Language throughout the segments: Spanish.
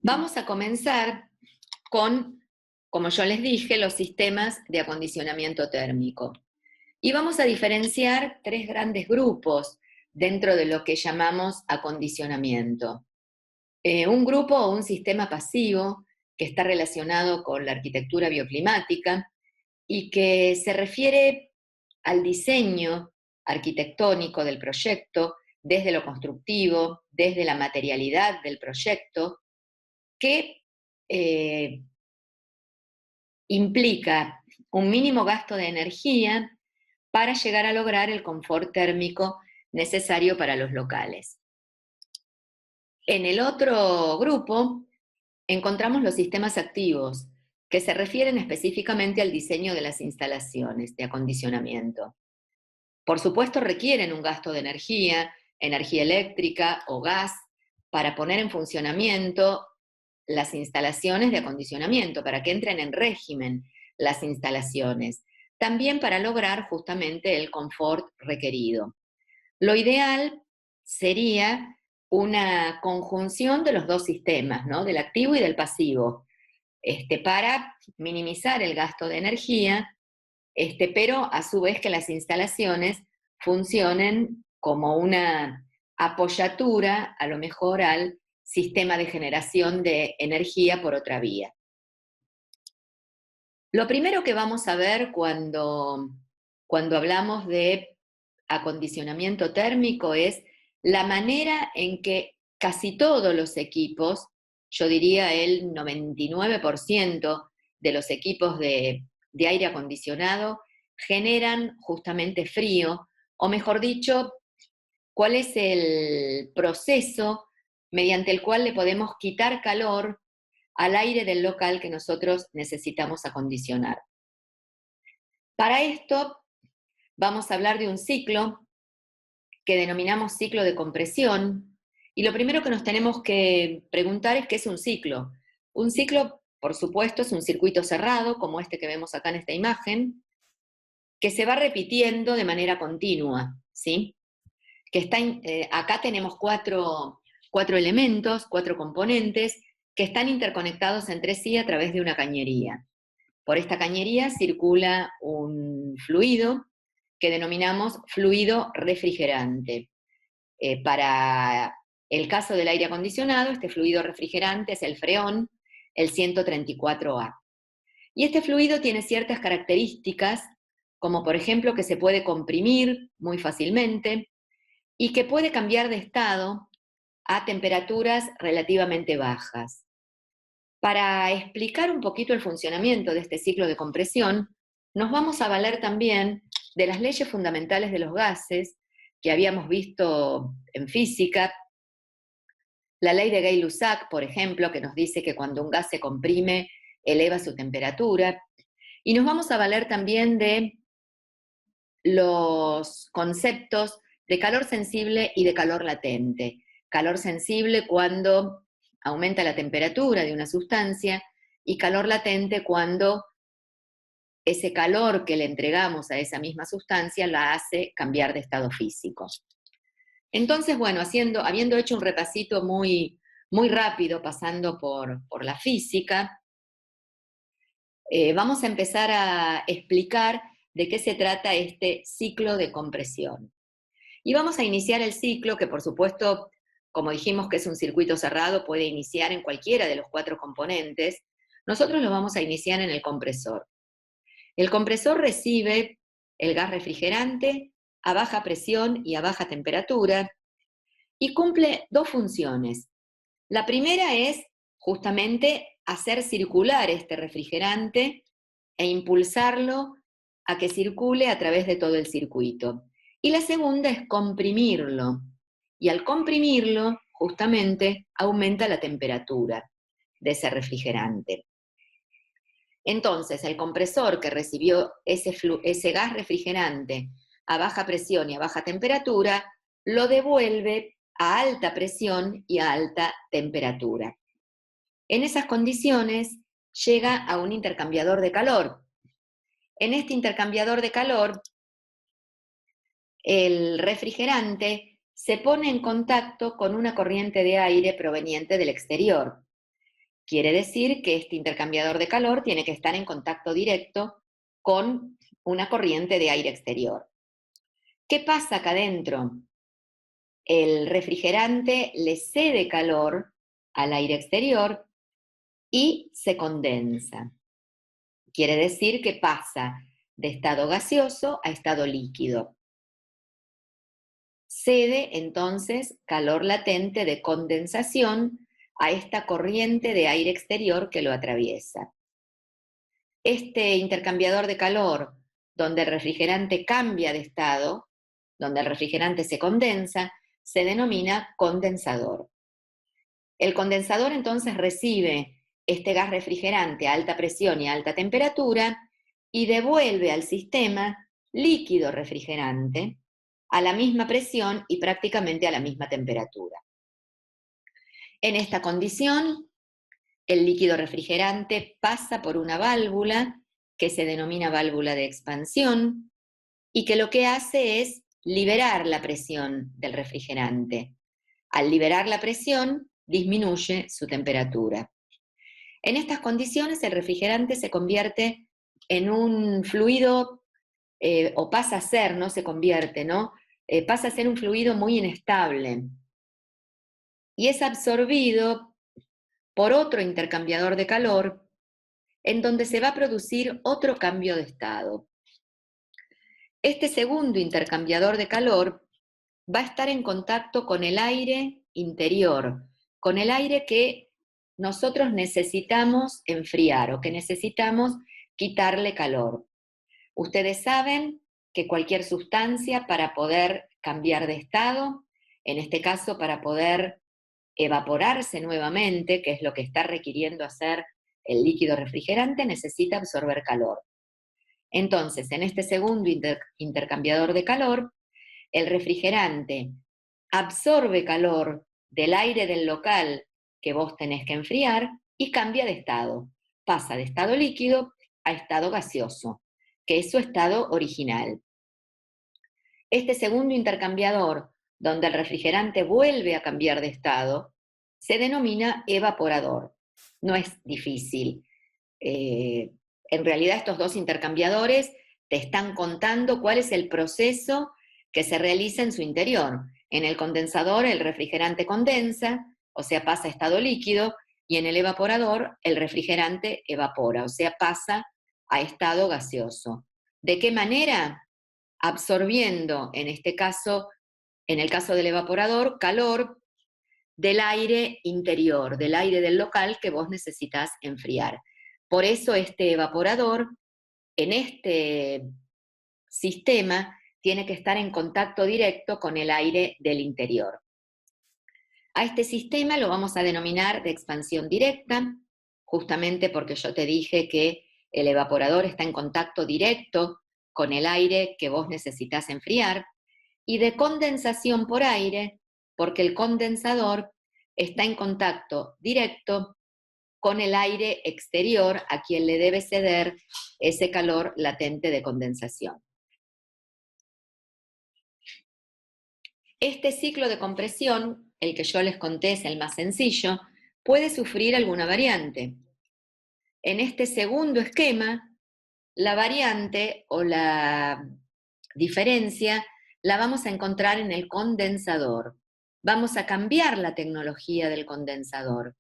Vamos a comenzar con, como yo les dije, los sistemas de acondicionamiento térmico. Y vamos a diferenciar tres grandes grupos dentro de lo que llamamos acondicionamiento. Un grupo o un sistema pasivo que está relacionado con la arquitectura bioclimática y que se refiere al diseño arquitectónico del proyecto, desde lo constructivo, desde la materialidad del proyecto, que implica un mínimo gasto de energía para llegar a lograr el confort térmico necesario para los locales. En el otro grupo encontramos los sistemas activos, que se refieren específicamente al diseño de las instalaciones de acondicionamiento. Por supuesto, requieren un gasto de energía eléctrica o gas, para poner en funcionamiento las instalaciones de acondicionamiento, para que entren en régimen las instalaciones, también para lograr justamente el confort requerido. Lo ideal sería una conjunción de los dos sistemas, ¿no? Del activo y del pasivo, para minimizar el gasto de energía, pero a su vez que las instalaciones funcionen como una apoyatura, a lo mejor, al sistema de generación de energía por otra vía. Lo primero que vamos a ver cuando hablamos de acondicionamiento térmico es la manera en que casi todos los equipos, yo diría el 99% de los equipos de aire acondicionado, generan justamente frío, o mejor dicho, cuál es el proceso mediante el cual le podemos quitar calor al aire del local que nosotros necesitamos acondicionar. Para esto vamos a hablar de un ciclo que denominamos ciclo de compresión, y lo primero que nos tenemos que preguntar es qué es un ciclo. Un ciclo, por supuesto, es un circuito cerrado, como este que vemos acá en esta imagen, que se va repitiendo de manera continua, ¿sí? Acá tenemos cuatro elementos, cuatro componentes, que están interconectados entre sí a través de una cañería. Por esta cañería circula un fluido que denominamos fluido refrigerante. Para el caso del aire acondicionado, este fluido refrigerante es el freón, el 134A. Y este fluido tiene ciertas características, como por ejemplo que se puede comprimir muy fácilmente y que puede cambiar de estado a temperaturas relativamente bajas. Para explicar un poquito el funcionamiento de este ciclo de compresión, nos vamos a valer también de las leyes fundamentales de los gases que habíamos visto en física. La ley de Gay-Lussac, por ejemplo, que nos dice que cuando un gas se comprime, eleva su temperatura. Y nos vamos a valer también de los conceptos de calor sensible y de calor latente. Calor sensible cuando aumenta la temperatura de una sustancia, y calor latente cuando ese calor que le entregamos a esa misma sustancia la hace cambiar de estado físico. Entonces, bueno, habiendo hecho un repasito muy, muy rápido, pasando por la física, vamos a empezar a explicar de qué se trata este ciclo de compresión. Y vamos a iniciar el ciclo, que por supuesto, como dijimos que es un circuito cerrado, puede iniciar en cualquiera de los cuatro componentes. Nosotros lo vamos a iniciar en el compresor. El compresor recibe el gas refrigerante a baja presión y a baja temperatura y cumple dos funciones. La primera es justamente hacer circular este refrigerante e impulsarlo a que circule a través de todo el circuito. Y la segunda es comprimirlo. Y al comprimirlo, justamente, aumenta la temperatura de ese refrigerante. Entonces, el compresor que recibió ese gas refrigerante a baja presión y a baja temperatura, lo devuelve a alta presión y a alta temperatura. En esas condiciones, llega a un intercambiador de calor. En este intercambiador de calor, el refrigerante se pone en contacto con una corriente de aire proveniente del exterior. Quiere decir que este intercambiador de calor tiene que estar en contacto directo con una corriente de aire exterior. ¿Qué pasa acá adentro? El refrigerante le cede calor al aire exterior y se condensa. Quiere decir que pasa de estado gaseoso a estado líquido. Cede entonces calor latente de condensación a esta corriente de aire exterior que lo atraviesa. Este intercambiador de calor, donde el refrigerante cambia de estado, donde el refrigerante se condensa, se denomina condensador. El condensador entonces recibe este gas refrigerante a alta presión y a alta temperatura y devuelve al sistema líquido refrigerante a la misma presión y prácticamente a la misma temperatura. En esta condición, el líquido refrigerante pasa por una válvula que se denomina válvula de expansión y que lo que hace es liberar la presión del refrigerante. Al liberar la presión, disminuye su temperatura. En estas condiciones, el refrigerante se convierte en un fluido, o pasa a ser, no se convierte, ¿no? Pasa a ser un fluido muy inestable y es absorbido por otro intercambiador de calor en donde se va a producir otro cambio de estado. Este segundo intercambiador de calor va a estar en contacto con el aire interior, con el aire que nosotros necesitamos enfriar o que necesitamos quitarle calor. Ustedes saben que cualquier sustancia para poder cambiar de estado, en este caso para poder evaporarse nuevamente, que es lo que está requiriendo hacer el líquido refrigerante, necesita absorber calor. Entonces, en este segundo intercambiador de calor, el refrigerante absorbe calor del aire del local que vos tenés que enfriar y cambia de estado. Pasa de estado líquido a estado gaseoso, que es su estado original. Este segundo intercambiador, donde el refrigerante vuelve a cambiar de estado, se denomina evaporador. No es difícil. En realidad estos dos intercambiadores te están contando cuál es el proceso que se realiza en su interior. En el condensador el refrigerante condensa, o sea, pasa a estado líquido, y en el evaporador el refrigerante evapora, o sea, pasa a estado gaseoso. ¿De qué manera? Absorbiendo, en este caso, en el caso del evaporador, calor del aire interior, del aire del local que vos necesitas enfriar. Por eso este evaporador, en este sistema, tiene que estar en contacto directo con el aire del interior. A este sistema lo vamos a denominar de expansión directa, justamente porque yo te dije que el evaporador está en contacto directo con el aire que vos necesitas enfriar, y de condensación por aire, porque el condensador está en contacto directo con el aire exterior a quien le debe ceder ese calor latente de condensación. Este ciclo de compresión, el que yo les conté es el más sencillo, puede sufrir alguna variante. En este segundo esquema, la variante o la diferencia la vamos a encontrar en el condensador. Vamos a cambiar la tecnología del condensador.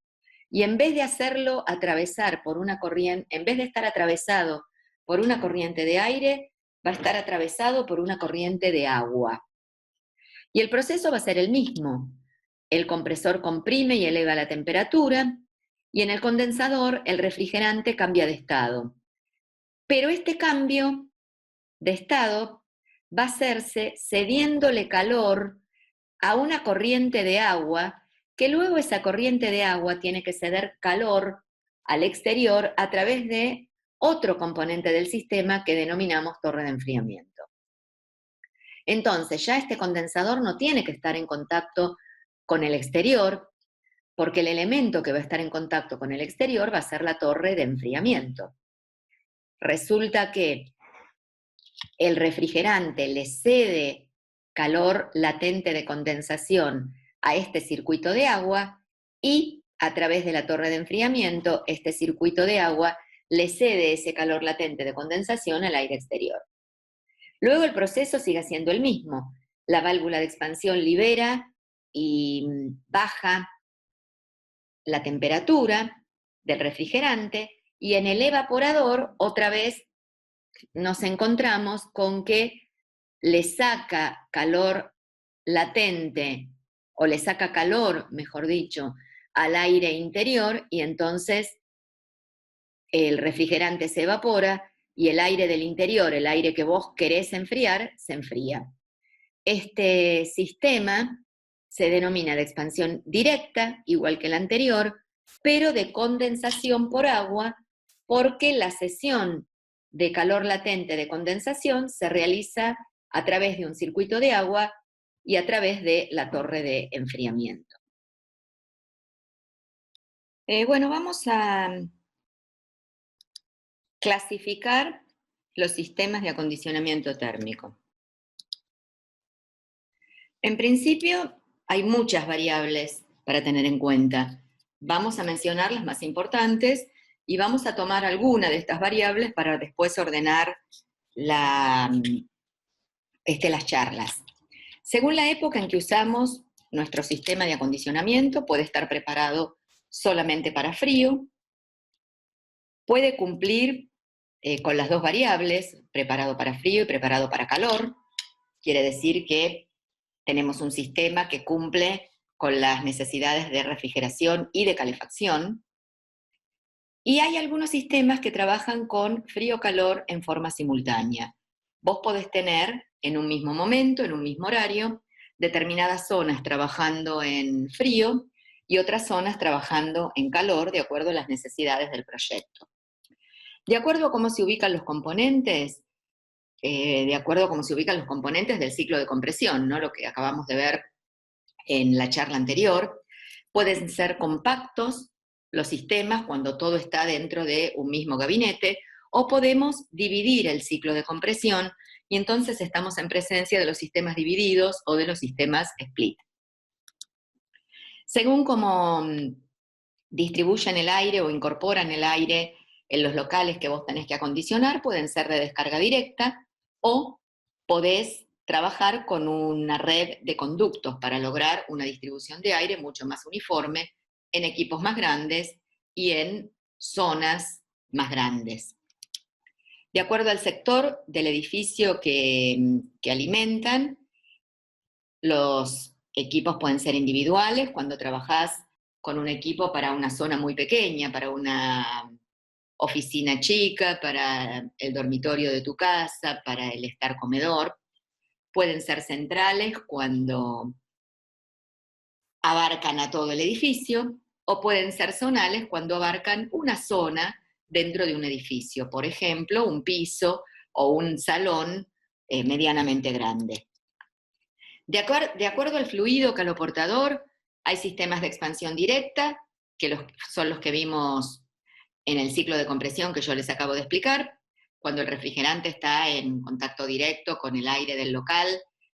Y en vez de hacerlo atravesar por una corriente, en vez de estar atravesado por una corriente de aire, va a estar atravesado por una corriente de agua. Y el proceso va a ser el mismo. El compresor comprime y eleva la temperatura, y en el condensador el refrigerante cambia de estado. Pero este cambio de estado va a hacerse cediéndole calor a una corriente de agua, que luego esa corriente de agua tiene que ceder calor al exterior a través de otro componente del sistema que denominamos torre de enfriamiento. Entonces, ya este condensador no tiene que estar en contacto con el exterior, porque el elemento que va a estar en contacto con el exterior va a ser la torre de enfriamiento. Resulta que el refrigerante le cede calor latente de condensación a este circuito de agua y a través de la torre de enfriamiento, este circuito de agua le cede ese calor latente de condensación al aire exterior. Luego el proceso sigue siendo el mismo. La válvula de expansión libera y baja la temperatura del refrigerante, y en el evaporador otra vez nos encontramos con que le saca calor latente, o le saca calor, mejor dicho, al aire interior, y entonces el refrigerante se evapora y el aire del interior, el aire que vos querés enfriar, se enfría. Este sistema se denomina de expansión directa, igual que el anterior, pero de condensación por agua, porque la cesión de calor latente de condensación se realiza a través de un circuito de agua y a través de la torre de enfriamiento. Bueno, vamos a clasificar los sistemas de acondicionamiento térmico. En principio, hay muchas variables para tener en cuenta. Vamos a mencionar las más importantes y vamos a tomar alguna de estas variables para después ordenar las charlas. Según la época en que usamos nuestro sistema de acondicionamiento, puede estar preparado solamente para frío, puede cumplir con las dos variables, preparado para frío y preparado para calor. Quiere decir que tenemos un sistema que cumple con las necesidades de refrigeración y de calefacción. Y hay algunos sistemas que trabajan con frío-calor en forma simultánea. Vos podés tener en un mismo momento, en un mismo horario, determinadas zonas trabajando en frío y otras zonas trabajando en calor, de acuerdo a las necesidades del proyecto. De acuerdo a cómo se ubican los componentes, del ciclo de compresión, ¿no? Lo que acabamos de ver en la charla anterior, pueden ser compactos los sistemas cuando todo está dentro de un mismo gabinete, o podemos dividir el ciclo de compresión y entonces estamos en presencia de los sistemas divididos o de los sistemas split. Según cómo distribuyen el aire o incorporan el aire en los locales que vos tenés que acondicionar, pueden ser de descarga directa o podés trabajar con una red de conductos para lograr una distribución de aire mucho más uniforme en equipos más grandes y en zonas más grandes. De acuerdo al sector del edificio que alimentan, los equipos pueden ser individuales, cuando trabajás con un equipo para una zona muy pequeña, para una oficina chica, para el dormitorio de tu casa, para el estar comedor. Pueden ser centrales cuando abarcan a todo el edificio, o pueden ser zonales cuando abarcan una zona dentro de un edificio, por ejemplo, un piso o un salón medianamente grande. De acuerdo al fluido caloportador, hay sistemas de expansión directa, que son los que vimos en el ciclo de compresión que yo les acabo de explicar, cuando el refrigerante está en contacto directo con el aire del local,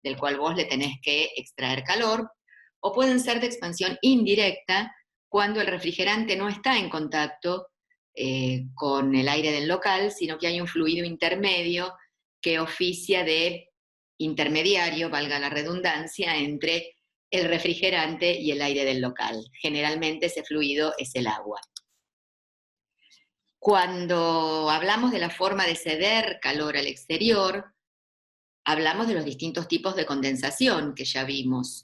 del cual vos le tenés que extraer calor, o pueden ser de expansión indirecta, cuando el refrigerante no está en contacto con el aire del local, sino que hay un fluido intermedio que oficia de intermediario, valga la redundancia, entre el refrigerante y el aire del local. Generalmente ese fluido es el agua. Cuando hablamos de la forma de ceder calor al exterior, hablamos de los distintos tipos de condensación que ya vimos.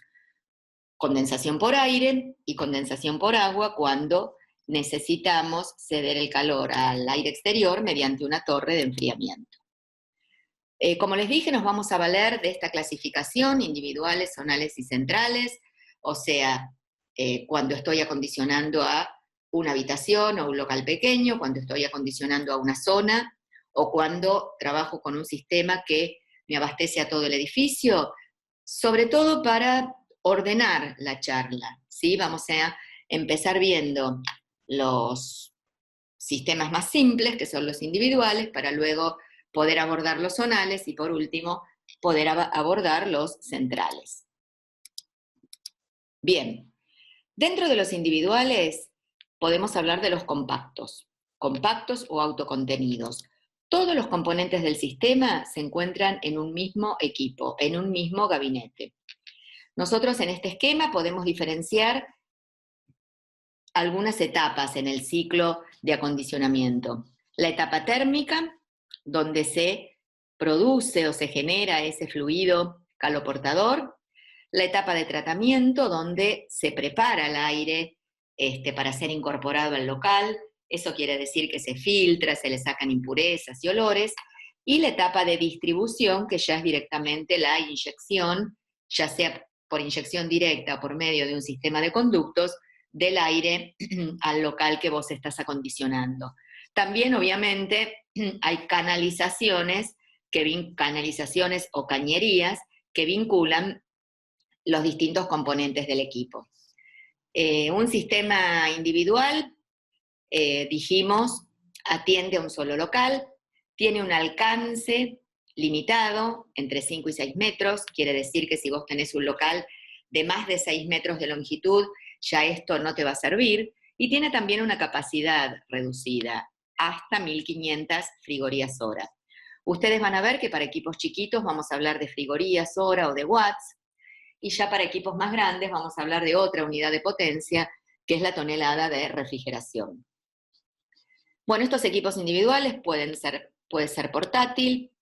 Condensación por aire y condensación por agua cuando necesitamos ceder el calor al aire exterior mediante una torre de enfriamiento. Como les dije, nos vamos a valer de esta clasificación, individuales, zonales y centrales, o sea, cuando estoy acondicionando a una habitación o un local pequeño, cuando estoy acondicionando a una zona, o cuando trabajo con un sistema que me abastece a todo el edificio, sobre todo para ordenar la charla, ¿sí? Vamos a empezar viendo los sistemas más simples, que son los individuales, para luego poder abordar los zonales y por último poder abordar los centrales. Bien, Dentro de los individuales podemos hablar de los compactos o autocontenidos. Todos los componentes del sistema se encuentran en un mismo equipo, en un mismo gabinete. Nosotros en este esquema podemos diferenciar algunas etapas en el ciclo de acondicionamiento. La etapa térmica, donde se produce o se genera ese fluido caloportador. La etapa de tratamiento, donde se prepara el aire para ser incorporado al local. Eso quiere decir que se filtra, se le sacan impurezas y olores. Y la etapa de distribución, que ya es directamente la inyección, ya sea por inyección directa o por medio de un sistema de conductos, del aire al local que vos estás acondicionando. También, obviamente, hay canalizaciones o cañerías que vinculan los distintos componentes del equipo. Un sistema individual, dijimos, atiende a un solo local, tiene un alcance limitado, entre 5 y 6 metros, quiere decir que si vos tenés un local de más de 6 metros de longitud, ya esto no te va a servir, y tiene también una capacidad reducida, hasta 1500 frigorías hora. Ustedes van a ver que para equipos chiquitos vamos a hablar de frigorías hora o de watts, y ya para equipos más grandes vamos a hablar de otra unidad de potencia, que es la tonelada de refrigeración. Bueno, estos equipos individuales puede ser portátil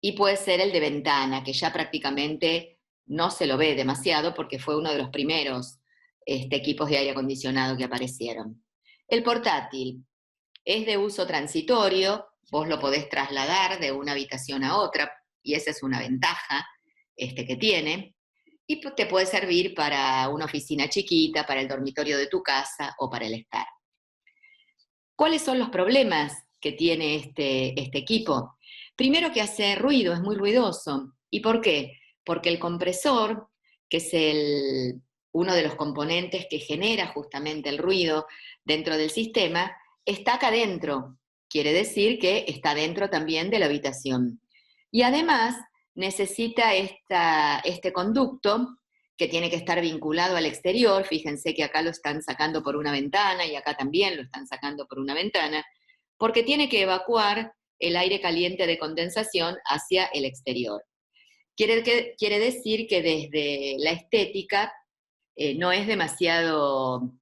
y puede ser el de ventana, que ya prácticamente no se lo ve demasiado porque fue uno de los primeros equipos de aire acondicionado que aparecieron. El portátil es de uso transitorio, vos lo podés trasladar de una habitación a otra, y esa es una ventaja que tiene, y te puede servir para una oficina chiquita, para el dormitorio de tu casa o para el estar. ¿Cuáles son los problemas que tiene este equipo? Primero, que hace ruido, es muy ruidoso. ¿Y por qué? Porque el compresor, que es uno de los componentes que genera justamente el ruido dentro del sistema, está acá adentro. Quiere decir que está dentro también de la habitación. Y además necesita este conducto que tiene que estar vinculado al exterior. Fíjense que acá lo están sacando por una ventana y acá también lo están sacando por una ventana, porque tiene que evacuar el aire caliente de condensación hacia el exterior. Quiere decir que desde la estética no es demasiado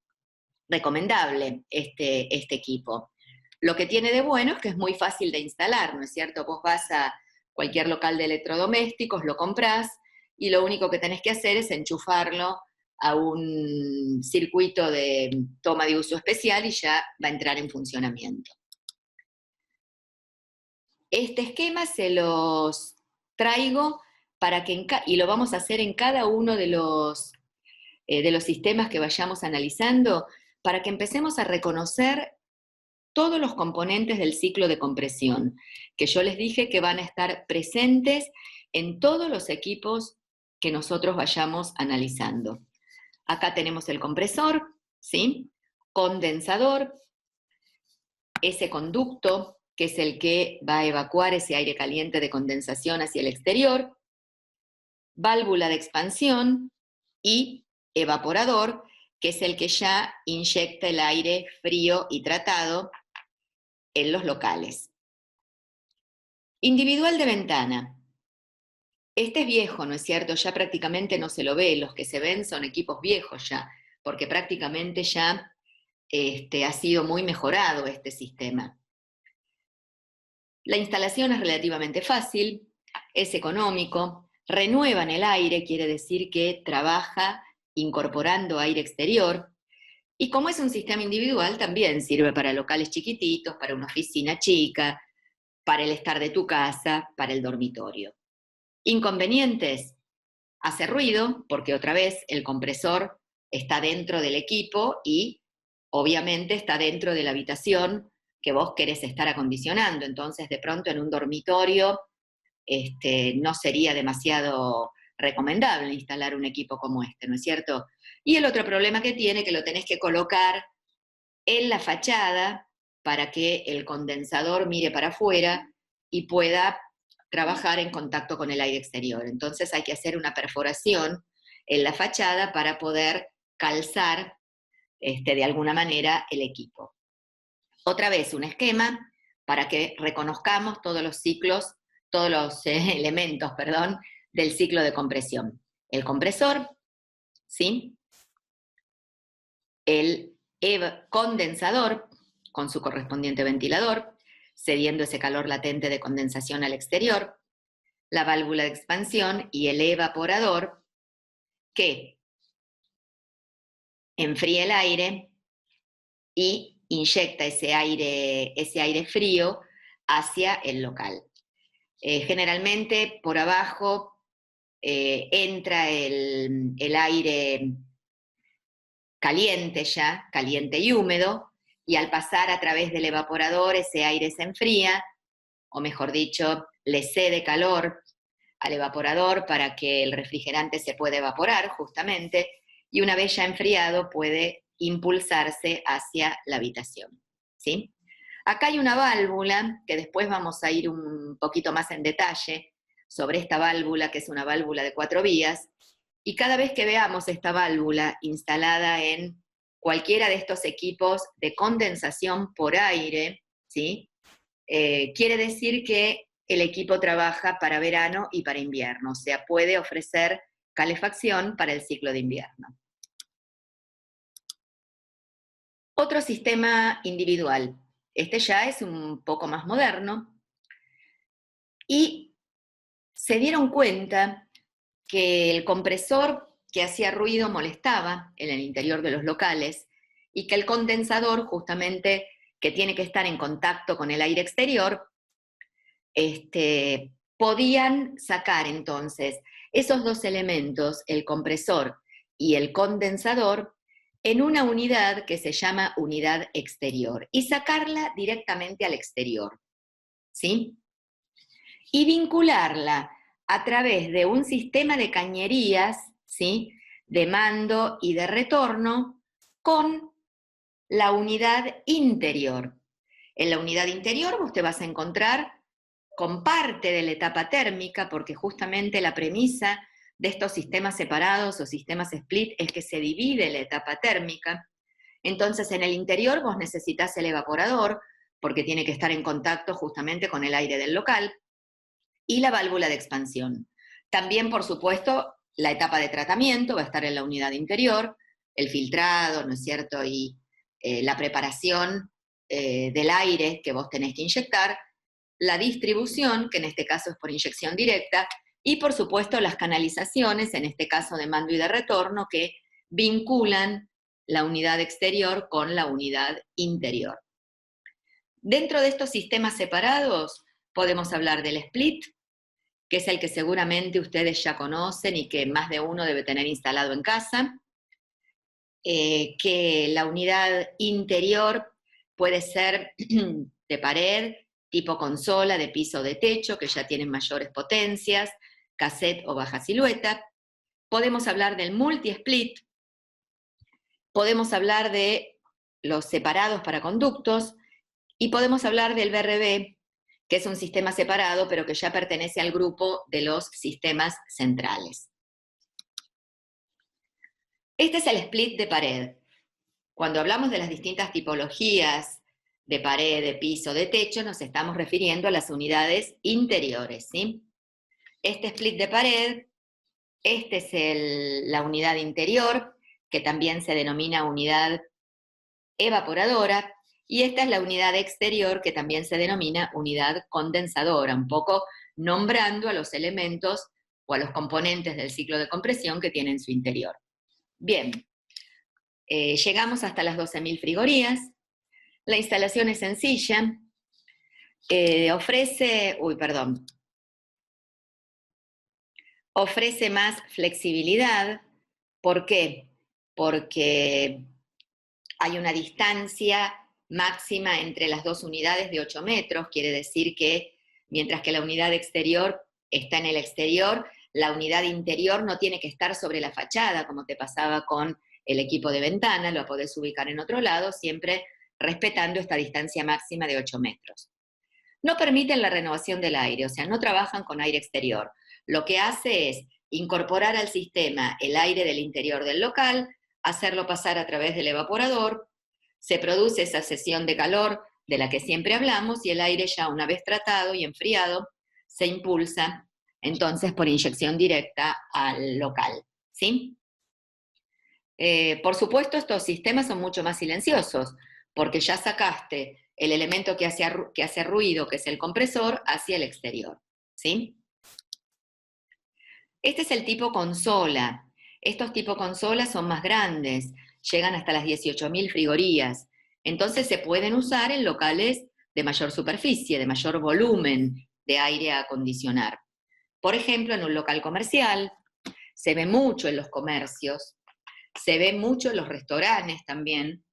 recomendable este equipo. Lo que tiene de bueno es que es muy fácil de instalar, ¿no es cierto? Vos vas a cualquier local de electrodomésticos, lo comprás, y lo único que tenés que hacer es enchufarlo a un circuito de toma de uso especial y ya va a entrar en funcionamiento. Este esquema se los traigo para que y lo vamos a hacer en cada uno de los sistemas que vayamos analizando, para que empecemos a reconocer todos los componentes del ciclo de compresión, que yo les dije que van a estar presentes en todos los equipos que nosotros vayamos analizando. Acá tenemos el compresor, ¿sí? Condensador, ese conducto, que es el que va a evacuar ese aire caliente de condensación hacia el exterior, válvula de expansión y evaporador, que es el que ya inyecta el aire frío y tratado en los locales. Individual de ventana. Este es viejo, ¿no es cierto? Ya prácticamente no se lo ve. Los que se ven son equipos viejos ya, porque prácticamente ya ha sido muy mejorado este sistema. La instalación es relativamente fácil, es económico, renuevan el aire, quiere decir que trabaja incorporando aire exterior, y como es un sistema individual, también sirve para locales chiquititos, para una oficina chica, para el estar de tu casa, para el dormitorio. Inconvenientes: hace ruido, porque otra vez el compresor está dentro del equipo y obviamente está dentro de la habitación que vos querés estar acondicionando. Entonces, de pronto en un dormitorio no sería demasiado recomendable instalar un equipo como este, ¿no es cierto? Y el otro problema que tiene, que lo tenés que colocar en la fachada para que el condensador mire para afuera y pueda trabajar en contacto con el aire exterior. Entonces hay que hacer una perforación en la fachada para poder calzar de alguna manera el equipo. Otra vez un esquema para que reconozcamos todos los ciclos, todos los elementos, perdón, del ciclo de compresión. El compresor, ¿sí? El condensador con su correspondiente ventilador, cediendo ese calor latente de condensación al exterior, la válvula de expansión y el evaporador que enfría el aire y inyecta ese aire frío hacia el local. Generalmente por abajo entra el aire caliente ya, caliente y húmedo, y al pasar a través del evaporador ese aire se enfría, o mejor dicho, le cede calor al evaporador para que el refrigerante se pueda evaporar justamente, y una vez ya enfriado puede impulsarse hacia la habitación, ¿sí? Acá hay una válvula, que después vamos a ir un poquito más en detalle sobre esta válvula, que es una válvula de 4 vías, y cada vez que veamos esta válvula instalada en cualquiera de estos equipos de condensación por aire, ¿sí? Quiere decir que el equipo trabaja para verano y para invierno, o sea, puede ofrecer calefacción para el ciclo de invierno. Otro sistema individual. Este ya es un poco más moderno y se dieron cuenta que el compresor que hacía ruido molestaba en el interior de los locales y que el condensador, justamente, que tiene que estar en contacto con el aire exterior, podían sacar entonces esos dos elementos, el compresor y el condensador, en una unidad que se llama unidad exterior y sacarla directamente al exterior, ¿sí? Y vincularla a través de un sistema de cañerías, ¿sí? De mando y de retorno con la unidad interior. En la unidad interior vos te vas a encontrar con parte de la etapa térmica, porque justamente la premisa de estos sistemas separados o sistemas split es que se divide la etapa térmica. Entonces en el interior vos necesitas el evaporador, porque tiene que estar en contacto justamente con el aire del local, y la válvula de expansión. También, por supuesto, la etapa de tratamiento va a estar en la unidad interior, el filtrado, ¿no es cierto?, y la preparación del aire que vos tenés que inyectar, la distribución, que en este caso es por inyección directa, y por supuesto las canalizaciones, en este caso de mando y de retorno, que vinculan la unidad exterior con la unidad interior. Dentro de estos sistemas separados podemos hablar del split, que es el que seguramente ustedes ya conocen y que más de uno debe tener instalado en casa, que la unidad interior puede ser de pared, tipo consola, de piso o de techo, que ya tienen mayores potencias, cassette o baja silueta. Podemos hablar del multi-split, podemos hablar de los separados para conductos, y podemos hablar del BRB, que es un sistema separado, pero que ya pertenece al grupo de los sistemas centrales. Este es el split de pared. Cuando hablamos de las distintas tipologías de pared, de piso, de techo, nos estamos refiriendo a las unidades interiores, ¿sí? Este split de pared, este es la unidad interior, que también se denomina unidad evaporadora, y esta es la unidad exterior, que también se denomina unidad condensadora, un poco nombrando a los elementos o a los componentes del ciclo de compresión que tiene en su interior. Bien, llegamos hasta las 12.000 frigorías. La instalación es sencilla, ofrece más flexibilidad. ¿Por qué? Porque hay una distancia máxima entre las dos unidades de 8 metros, quiere decir que mientras que la unidad exterior está en el exterior, la unidad interior no tiene que estar sobre la fachada, como te pasaba con el equipo de ventana, lo podés ubicar en otro lado, siempre respetando esta distancia máxima de 8 metros. No permiten la renovación del aire, o sea, no trabajan con aire exterior. Lo que hace es incorporar al sistema el aire del interior del local, hacerlo pasar a través del evaporador, se produce esa cesión de calor de la que siempre hablamos y el aire ya una vez tratado y enfriado se impulsa entonces por inyección directa al local, ¿sí? Por supuesto, estos sistemas son mucho más silenciosos, porque ya sacaste el elemento que hace ruido, que es el compresor, hacia el exterior, ¿sí? Este es el tipo consola. Estos tipo consola son más grandes, llegan hasta las 18.000 frigorías. Entonces se pueden usar en locales de mayor superficie, de mayor volumen de aire a acondicionar. Por ejemplo, en un local comercial, se ve mucho en los comercios, se ve mucho en los restaurantes también.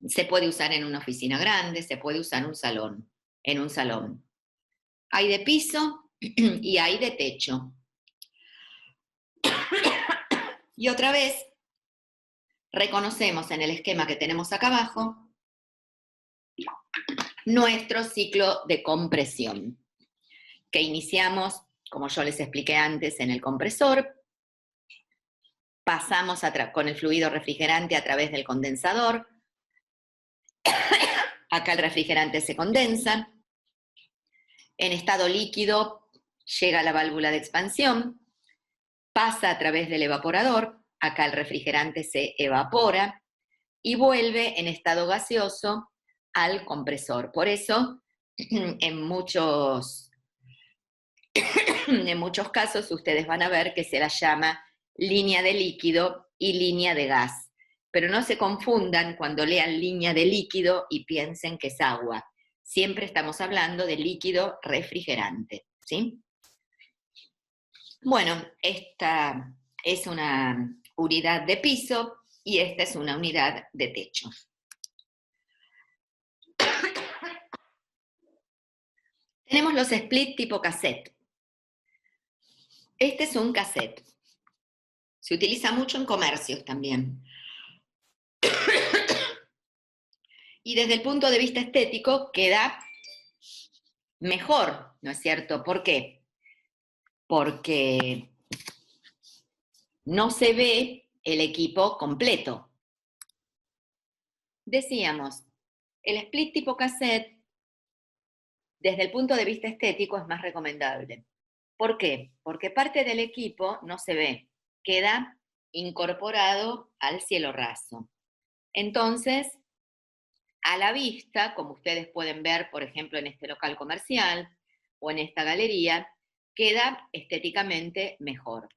Se puede usar en una oficina grande, se puede usar en un salón. Hay de piso y hay de techo. Y otra vez, reconocemos en el esquema que tenemos acá abajo nuestro ciclo de compresión, que iniciamos, como yo les expliqué antes, en el compresor, pasamos con el fluido refrigerante a través del condensador, acá el refrigerante se condensa, en estado líquido llega a la válvula de expansión, pasa a través del evaporador, acá el refrigerante se evapora y vuelve en estado gaseoso al compresor. Por eso, en muchos casos ustedes van a ver que se la llama línea de líquido y línea de gas. Pero no se confundan cuando lean línea de líquido y piensen que es agua. Siempre estamos hablando de líquido refrigerante, ¿sí? Bueno, esta es una unidad de piso y esta es una unidad de techo. Tenemos los split tipo cassette. Este es un cassette. Se utiliza mucho en comercios también. Y desde el punto de vista estético queda mejor, ¿no es cierto? ¿Por qué? Porque no se ve el equipo completo. Decíamos, el split tipo cassette, desde el punto de vista estético, es más recomendable. ¿Por qué? Porque parte del equipo no se ve, queda incorporado al cielo raso. Entonces, a la vista, como ustedes pueden ver, por ejemplo, en este local comercial o en esta galería, queda estéticamente mejor.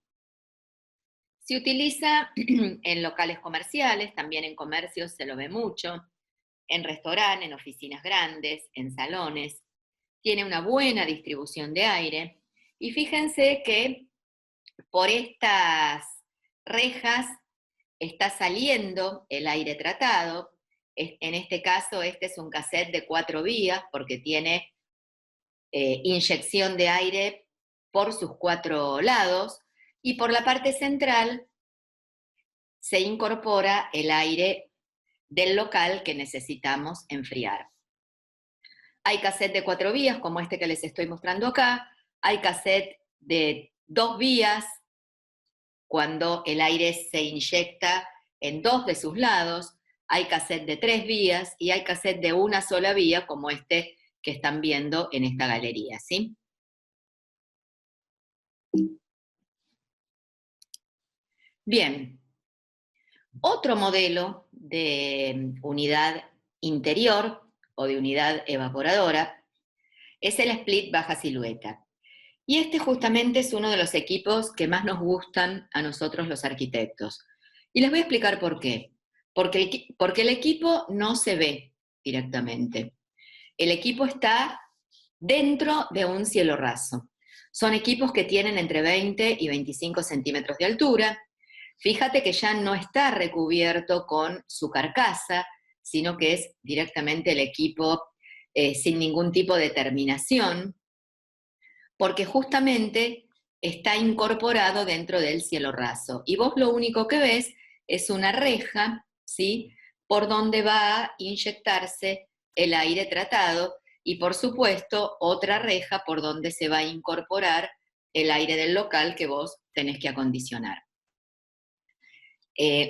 Se utiliza en locales comerciales, también en comercios se lo ve mucho, en restaurantes, en oficinas grandes, en salones. Tiene una buena distribución de aire. Y fíjense que por estas rejas está saliendo el aire tratado. En este caso, este es un cassette de 4 vías porque tiene inyección de aire por sus 4 lados y por la parte central se incorpora el aire del local que necesitamos enfriar. Hay cassette de 4 vías, como este que les estoy mostrando acá. Hay cassette de 2 vías, cuando el aire se inyecta en 2 de sus lados. Hay cassette de 3 vías y hay cassette de una sola vía, como este que están viendo en esta galería, ¿sí? Bien. Otro modelo de unidad interior o de unidad evaporadora es el split baja silueta. Y este justamente es uno de los equipos que más nos gustan a nosotros los arquitectos. Y les voy a explicar por qué. Porque el equipo no se ve directamente. El equipo está dentro de un cielo raso. Son equipos que tienen entre 20 y 25 centímetros de altura. Fíjate que ya no está recubierto con su carcasa, sino que es directamente el equipo sin ningún tipo de terminación, porque justamente está incorporado dentro del cielo raso. Y vos lo único que ves es una reja, ¿sí?, por donde va a inyectarse el aire tratado y, por supuesto, otra reja por donde se va a incorporar el aire del local que vos tenés que acondicionar.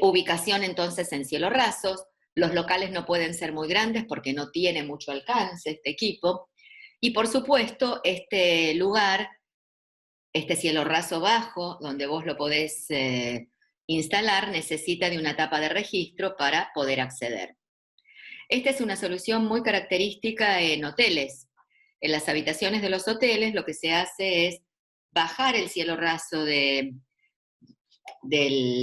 Ubicación entonces en cielos rasos. Los locales no pueden ser muy grandes porque no tiene mucho alcance este equipo. Y por supuesto, este lugar, este cielo raso bajo, donde vos lo podés instalar, necesita de una tapa de registro para poder acceder. Esta es una solución muy característica en hoteles. En las habitaciones de los hoteles lo que se hace es bajar el cielo raso del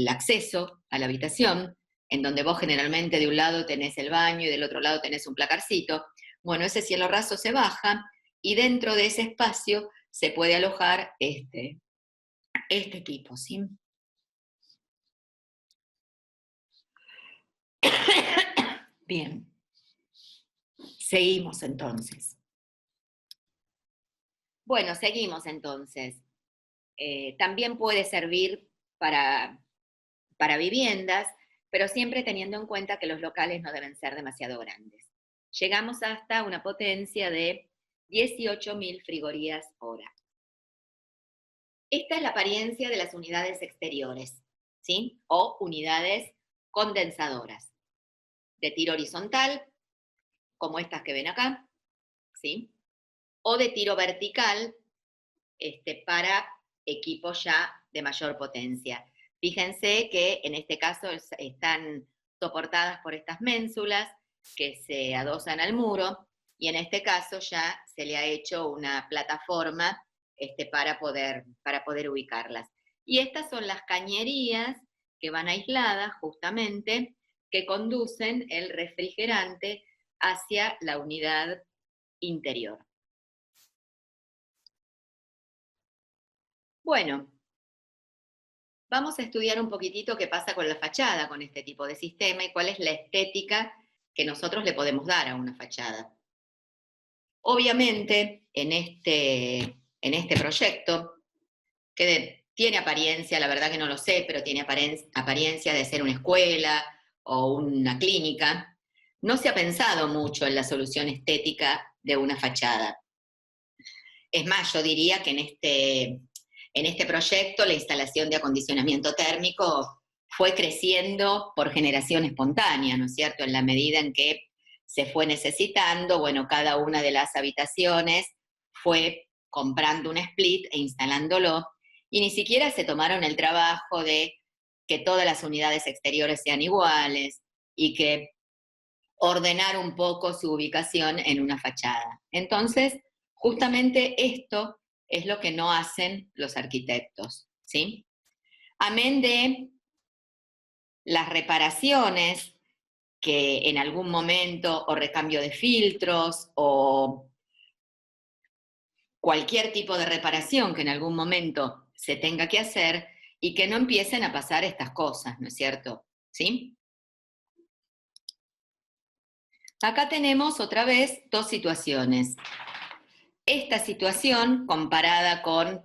acceso a la habitación, en donde vos generalmente de un lado tenés el baño y del otro lado tenés un placarcito. Bueno, ese cielo raso se baja y dentro de ese espacio se puede alojar este equipo, ¿sí? Bien, seguimos entonces. Bueno, seguimos entonces. También puede servir para viviendas, pero siempre teniendo en cuenta que los locales no deben ser demasiado grandes. Llegamos hasta una potencia de 18.000 frigorías hora. Esta es la apariencia de las unidades exteriores, ¿sí? O unidades condensadoras, de tiro horizontal, como estas que ven acá, ¿sí? O de tiro vertical, para equipos ya de mayor potencia. Fíjense que en este caso están soportadas por estas ménsulas que se adosan al muro, y en este caso ya se le ha hecho una plataforma para poder ubicarlas. Y estas son las cañerías que van aisladas justamente, que conducen el refrigerante hacia la unidad interior. Bueno, vamos a estudiar un poquitito qué pasa con la fachada con este tipo de sistema y cuál es la estética que nosotros le podemos dar a una fachada. Obviamente, en este proyecto, que tiene apariencia, la verdad que no lo sé, pero tiene apariencia de ser una escuela o una clínica, no se ha pensado mucho en la solución estética de una fachada. Es más, yo diría que en este proyecto la instalación de acondicionamiento térmico fue creciendo por generación espontánea, ¿no es cierto? En la medida en que se fue necesitando, bueno, cada una de las habitaciones fue comprando un split e instalándolo, y ni siquiera se tomaron el trabajo de que todas las unidades exteriores sean iguales y que ordenar un poco su ubicación en una fachada. Entonces, justamente esto es lo que no hacen los arquitectos, ¿sí? Amén de las reparaciones que en algún momento, o recambio de filtros, o cualquier tipo de reparación que en algún momento se tenga que hacer, y que no empiecen a pasar estas cosas, ¿no es cierto? ¿Sí? Acá tenemos otra vez dos situaciones. Esta situación, comparada con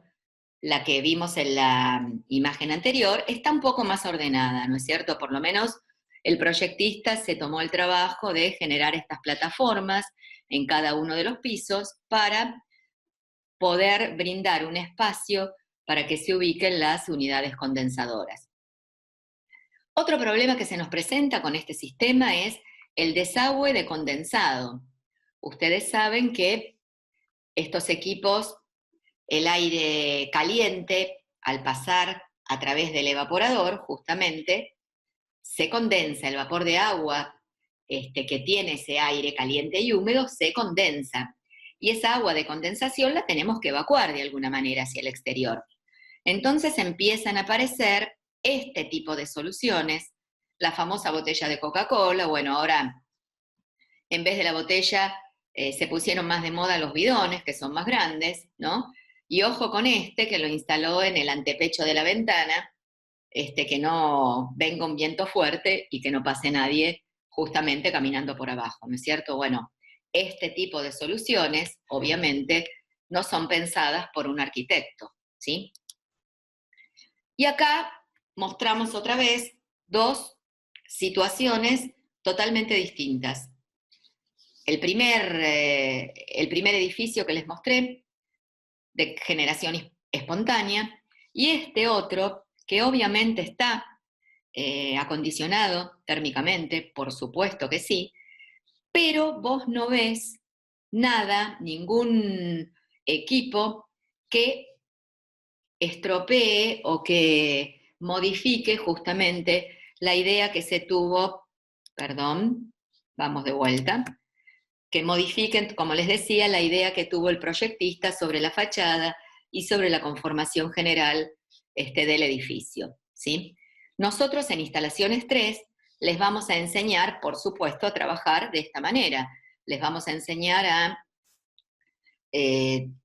la que vimos en la imagen anterior, está un poco más ordenada, ¿no es cierto? Por lo menos el proyectista se tomó el trabajo de generar estas plataformas en cada uno de los pisos para poder brindar un espacio para que se ubiquen las unidades condensadoras. Otro problema que se nos presenta con este sistema es el desagüe de condensado. Ustedes saben que estos equipos, el aire caliente, al pasar a través del evaporador, justamente, se condensa, el vapor de agua que tiene ese aire caliente y húmedo se condensa. Y esa agua de condensación la tenemos que evacuar de alguna manera hacia el exterior. Entonces empiezan a aparecer este tipo de soluciones, la famosa botella de Coca-Cola. Bueno, ahora en vez de la botella se pusieron más de moda los bidones, que son más grandes, ¿no? Y ojo con que lo instaló en el antepecho de la ventana, que no venga un viento fuerte y que no pase nadie justamente caminando por abajo, ¿no es cierto? Bueno, este tipo de soluciones, obviamente, no son pensadas por un arquitecto, ¿sí? Y acá mostramos otra vez dos situaciones totalmente distintas. El primer edificio que les mostré, de generación espontánea, y este otro, que obviamente está acondicionado térmicamente, por supuesto que sí, pero vos no ves nada, ningún equipo que estropee o que modifique justamente la idea que se tuvo, perdón, vamos de vuelta, que modifiquen, como les decía, la idea que tuvo el proyectista sobre la fachada y sobre la conformación general del edificio, ¿sí? Nosotros en Instalaciones 3 les vamos a enseñar, por supuesto, a trabajar de esta manera. Les vamos a enseñar a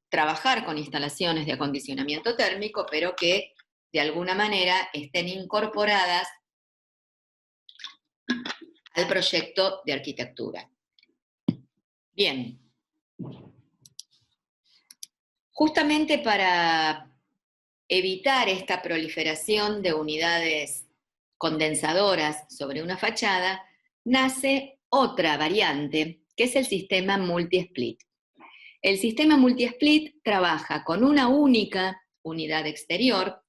trabajar con instalaciones de acondicionamiento térmico, pero que de alguna manera estén incorporadas al proyecto de arquitectura. Bien. Justamente para evitar esta proliferación de unidades condensadoras sobre una fachada, nace otra variante, que es el sistema multi-split. El sistema multi-split trabaja con una única unidad exterior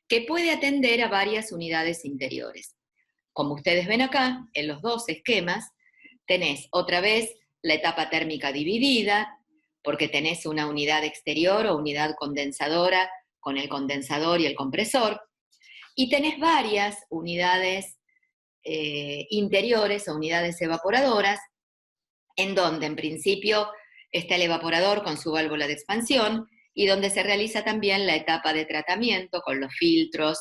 que puede atender a varias unidades interiores. Como ustedes ven acá, en los dos esquemas, tenés otra vez la etapa térmica dividida, porque tenés una unidad exterior o unidad condensadora con el condensador y el compresor, y tenés varias unidades interiores o unidades evaporadoras, en donde en principio está el evaporador con su válvula de expansión y donde se realiza también la etapa de tratamiento con los filtros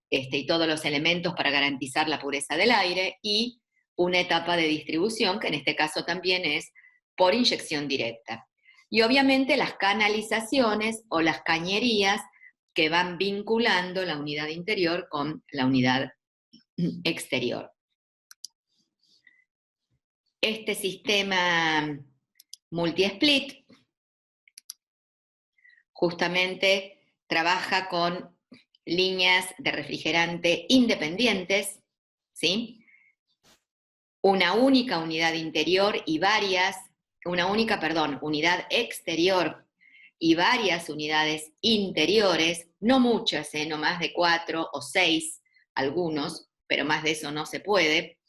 y todos los elementos para garantizar la pureza del aire, y una etapa de distribución, que en este caso también es por inyección directa. Y obviamente las canalizaciones o las cañerías que van vinculando la unidad interior con la unidad exterior. Este sistema multi-split justamente trabaja con líneas de refrigerante independientes, ¿sí? Una única unidad interior y unidad exterior y varias unidades interiores, no muchas, no más de 4 o 6, algunos, pero más de eso no se puede.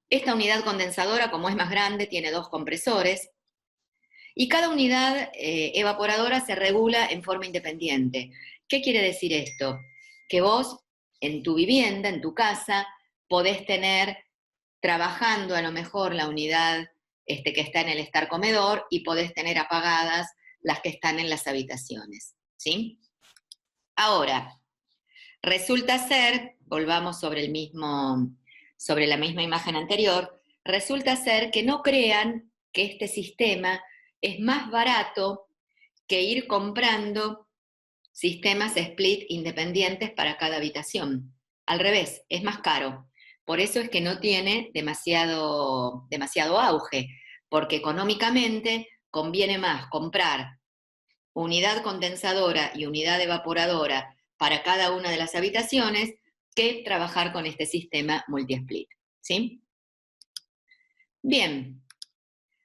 Esta unidad condensadora, como es más grande, tiene 2 compresores, y cada unidad evaporadora se regula en forma independiente. ¿Qué quiere decir esto? Que vos, en tu vivienda, en tu casa, podés tener trabajando a lo mejor la unidad que está en el estar comedor, y podés tener apagadas las que están en las habitaciones, ¿sí? Ahora, resulta ser, volvamos sobre la misma imagen anterior, resulta ser que no crean que este sistema es más barato que ir comprando sistemas split independientes para cada habitación. Al revés, es más caro. Por eso es que no tiene demasiado auge, porque económicamente conviene más comprar unidad condensadora y unidad evaporadora para cada una de las habitaciones que trabajar con este sistema multi-split, ¿sí? Bien,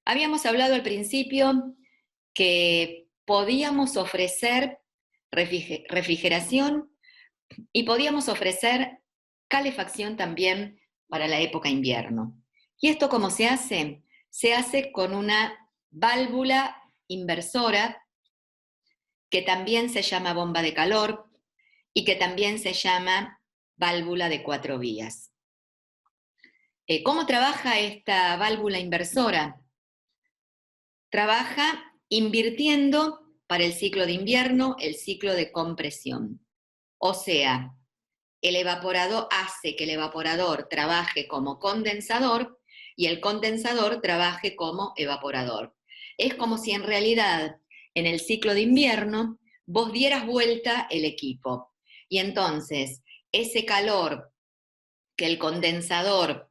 habíamos hablado al principio que podíamos ofrecer refrigeración y podíamos ofrecer calefacción también para la época invierno. ¿Y esto cómo se hace? Se hace con una válvula inversora que también se llama bomba de calor y que también se llama válvula de 4 vías. ¿Cómo trabaja esta válvula inversora? Trabaja invirtiendo para el ciclo de invierno el ciclo de compresión. O sea, el evaporador hace que el evaporador trabaje como condensador y el condensador trabaje como evaporador. Es como si en realidad en el ciclo de invierno vos dieras vuelta el equipo, y entonces ese calor que el condensador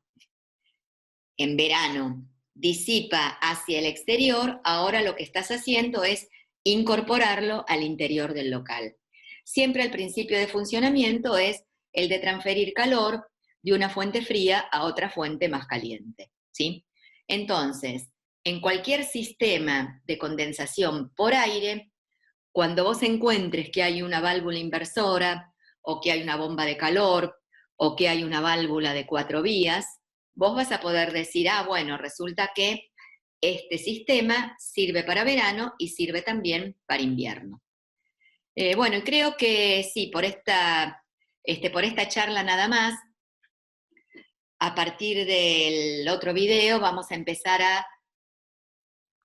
en verano disipa hacia el exterior, ahora lo que estás haciendo es incorporarlo al interior del local. Siempre el principio de funcionamiento es el de transferir calor de una fuente fría a otra fuente más caliente, ¿sí? Entonces, en cualquier sistema de condensación por aire, cuando vos encuentres que hay una válvula inversora o que hay una bomba de calor o que hay una válvula de 4 vías, vos vas a poder decir, ah, bueno, resulta que este sistema sirve para verano y sirve también para invierno. Bueno, y creo que sí, por esta charla nada más, a partir del otro video vamos a empezar a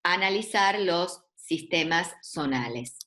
analizar los sistemas zonales.